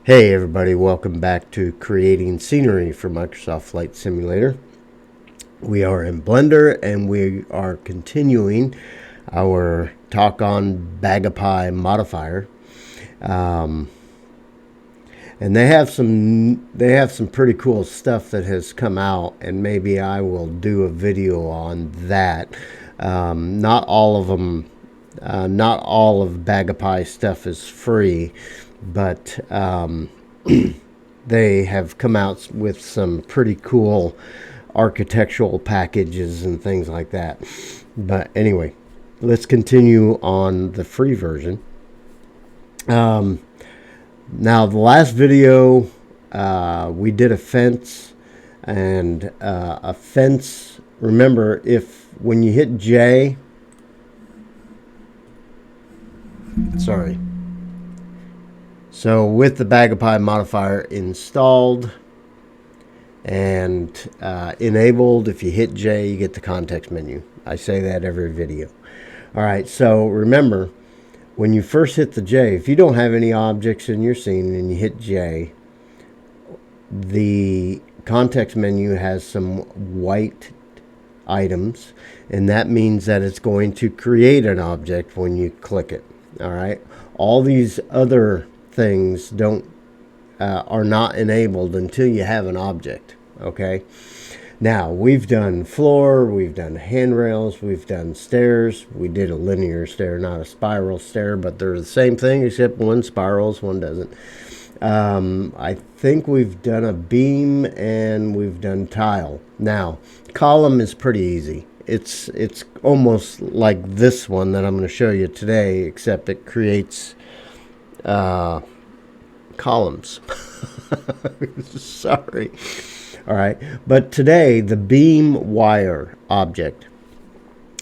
Hey everybody, welcome back to Creating Scenery for Microsoft Flight Simulator. We are in Blender and we are continuing our talk on BagaPie modifier. And they have some pretty cool stuff that has come out, and maybe I will do a video on that. Not all of them, not all of BagaPie stuff is free, but they have come out with some pretty cool architectural packages and things like that. But anyway, let's continue on the free version. Now, the last video, we did a fence, and a fence, remember, when you hit J, sorry. So with the BagaPie modifier installed and enabled, if you hit J, you get the context menu. I say that every video. All right, so remember, when you first hit the J, if you don't have any objects in your scene and you hit J, the context menu has some white items, and that means that it's going to create an object when you click it. All right, all these other things are not enabled until you have an object. Okay, now we've done floor, we've done handrails, we've done stairs. We did a linear stair, not a spiral stair, but they're the same thing except one spirals, one doesn't. I think we've done a beam and we've done tile. Now column is pretty easy. It's almost like this one that I'm going to show you today, except it creates columns. Sorry. All right, but today the BeamWire object,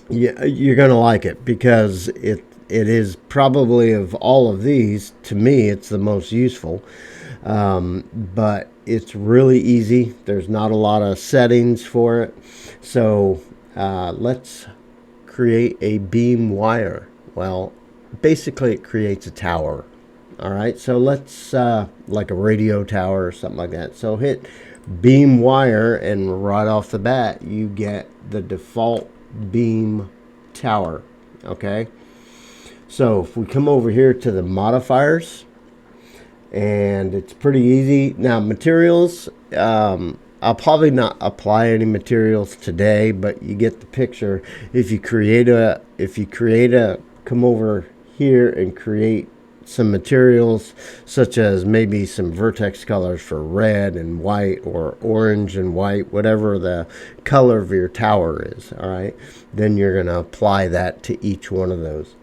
you're going to like it because it is probably, of all of these, to me it's the most useful. But it's really easy. There's not a lot of settings for it. So let's create a BeamWire. Well, basically it creates a tower. All right, so let's like a radio tower or something like that. So hit BeamWire, and right off the bat you get the default beam tower. Okay, so if we come over here to the modifiers, and it's pretty easy. Now materials, I'll probably not apply any materials today, but you get the picture. If you create a come over here and create some materials, such as maybe some vertex colors for red and white, or orange and white, whatever the color of your tower is. All right, then you're going to apply that to each one of those.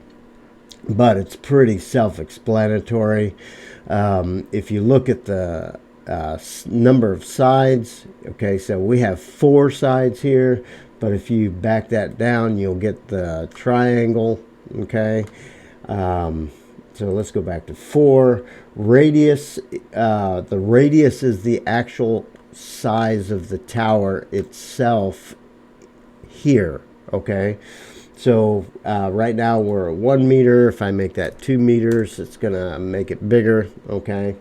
But it's pretty self-explanatory. If you look at the number of sides, okay, so we have 4 sides here, but if you back that down, you'll get the triangle. Okay, so let's go back to 4. Radius, the radius is the actual size of the tower itself here. Okay, so right now we're at 1 meter. If I make that 2 meters, it's gonna make it bigger. Okay,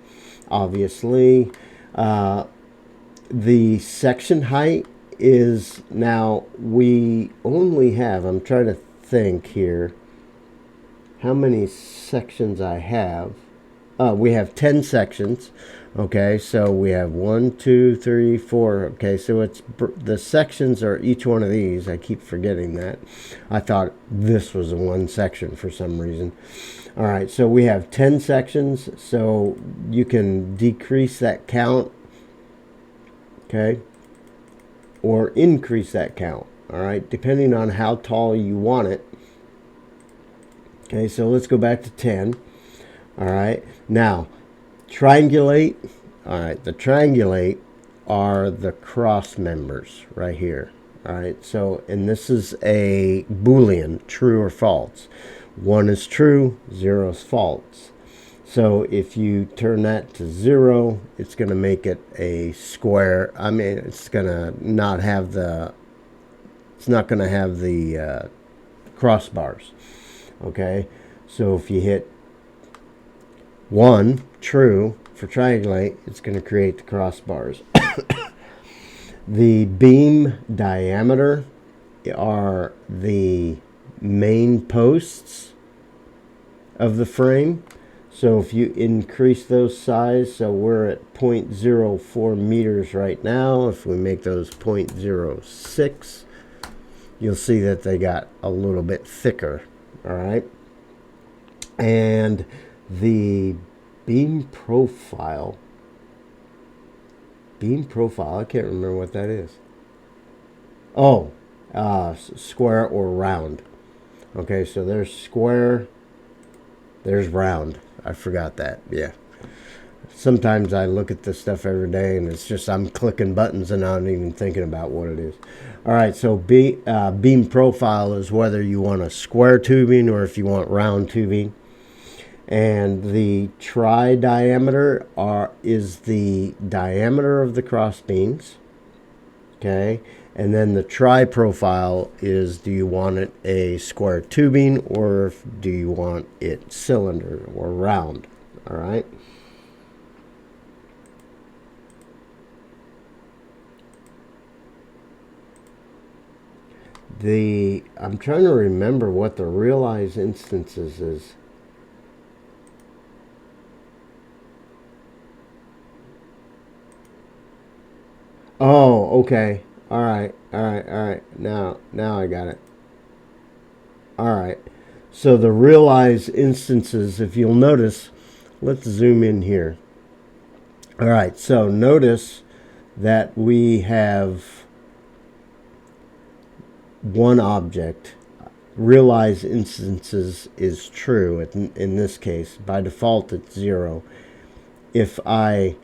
obviously. The section height is, now we only have, I'm trying to think here how many sections I have. We have 10 sections. Okay, so we have 1, 2, 3, 4. Okay, so it's the sections are each one of these. I keep forgetting that. I thought this was one section for some reason. All right, so we have 10 sections, so you can decrease that count, okay, or increase that count. All right, depending on how tall you want it. Okay, so let's go back to 10. All right, now triangulate. All right, the triangulate are the cross members right here. All right, so, and this is a Boolean, true or false. 1 is true, 0 is false. So if you turn that to 0, it's going to make it a square. I mean, it's going to not have the, it's not going to have the crossbars. Okay, so if you hit 1, true. For triangulate, it's going to create the crossbars. The beam diameter are the main posts of the frame. So if you increase those size, so we're at 0.04 meters right now. If we make those 0.06, you'll see that they got a little bit thicker. All right. And the beam profile, I can't remember what that is. Oh, square or round. Okay, so there's square, there's round. I forgot that. Yeah. Sometimes I look at this stuff every day and it's just I'm clicking buttons and not even thinking about what it is. All right, so beam profile is whether you want a square tubing or if you want round tubing. And the tri diameter is the diameter of the cross beams. Okay. And then the tri profile is, do you want it a square tubing or do you want it cylinder or round? All right. I'm trying to remember what the realize instances is. Oh, okay. All right. Now I got it. All right. So the realize instances, if you'll notice, let's zoom in here. All right. So notice that we have one object. Realize instances is true in this case. By default, it's 0. If I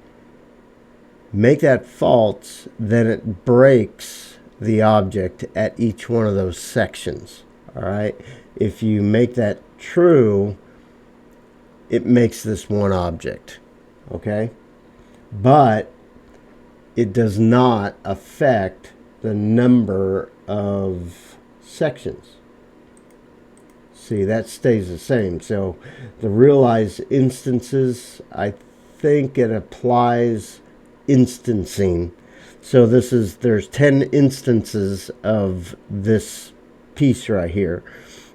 make that false, then it breaks the object at each one of those sections. All right. If you make that true, it makes this one object. Okay. But it does not affect the number of sections. See, that stays the same. So the realize instances, I think it applies instancing. So there's 10 instances of this piece right here.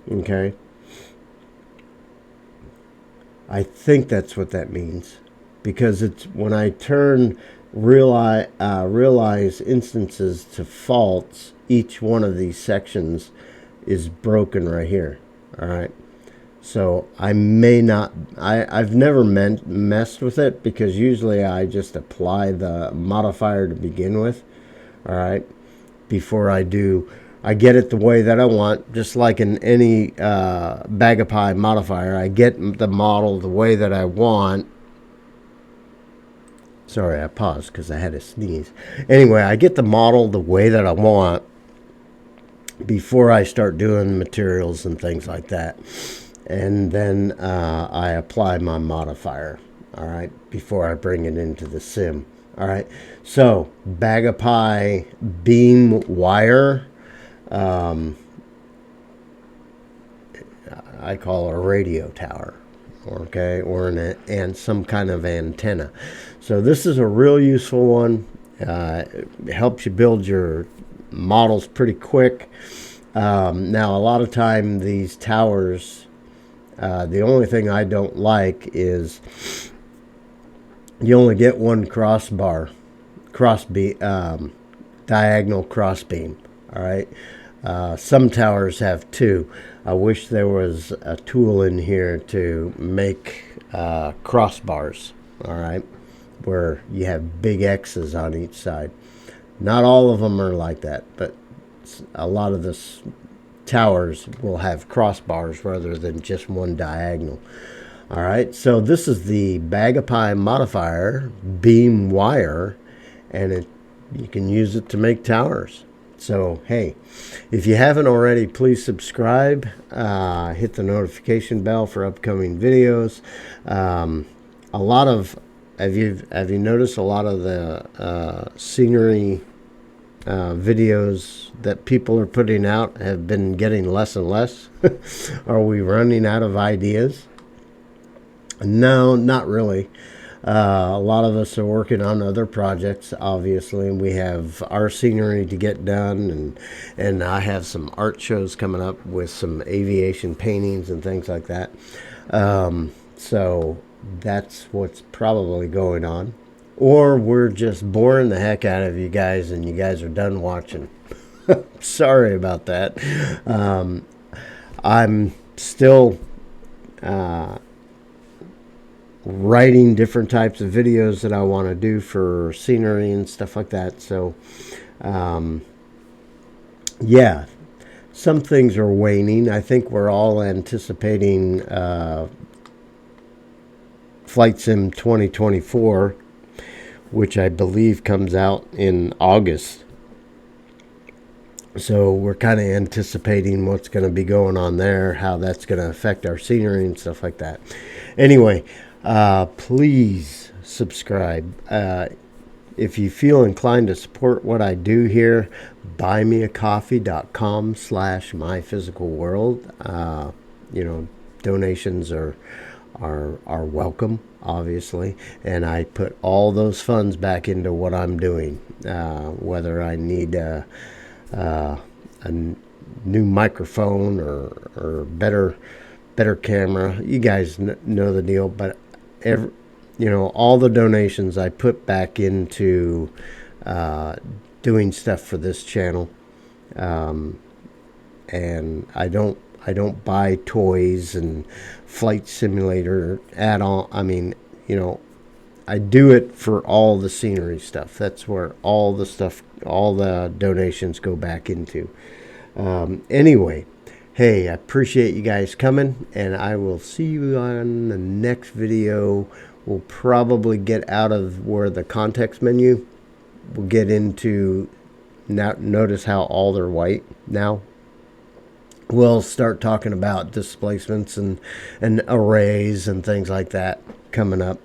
Okay. I think that's what that means, because it's when I turn realize instances to false, each one of these sections is broken right here. All right. So I may not, I've never messed with it, because usually I just apply the modifier to begin with. All right. Before I get it the way that I want, just like in any BagaPie modifier. I get the model the way that I want. Sorry, I paused because I had to sneeze. Anyway, I get the model the way that I want before I start doing materials and things like that. And then I apply my modifier, all right, before I bring it into the sim. All right, so BagaPie BeamWire, I call it a radio tower, okay, or and some kind of antenna. So this is a real useful one. It helps you build your models pretty quick. Now, a lot of time these towers, the only thing I don't like is you only get one diagonal cross beam. All right. Some towers have 2. I wish there was a tool in here to make crossbars. All right, where you have big X's on each side. Not all of them are like that, but a lot of the towers will have crossbars rather than just one diagonal. All right, so this is the BagaPie modifier BeamWire, and you can use it to make towers. So hey, if you haven't already, please subscribe, hit the notification bell for upcoming videos. A lot of have you noticed a lot of the scenery videos that people are putting out have been getting less and less? Are we running out of ideas? No, not really. A lot of us are working on other projects, obviously, and we have our scenery to get done, and I have some art shows coming up with some aviation paintings and things like that. So that's what's probably going on. Or we're just boring the heck out of you guys, and you guys are done watching. Sorry about that. I'm still writing different types of videos that I want to do for scenery and stuff like that. So, yeah, some things are waning. I think we're all anticipating Flight Sim 2024, which I believe comes out in August. So we're kind of anticipating what's going to be going on there, how that's going to affect our scenery and stuff like that. Anyway, please subscribe. If you feel inclined to support what I do here, buymeacoffee.com/myphysicalworld. Donations are welcome, obviously, and I put all those funds back into what I'm doing. Whether I need a new microphone or better camera, you guys know the deal. But all the donations I put back into doing stuff for this channel, and I don't buy toys and flight simulator add-on. I mean, I do it for all the scenery stuff. That's where all the donations go back into. Anyway, hey, I appreciate you guys coming, and I will see you on the next video. We'll probably get out of where the context menu. We'll get into, now notice how all they're white now. We'll start talking about displacements and arrays and things like that coming up.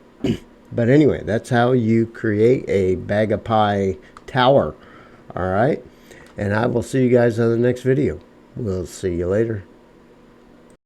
But anyway, that's how you create a BagaPie tower. All right. And I will see you guys on the next video. We'll see you later.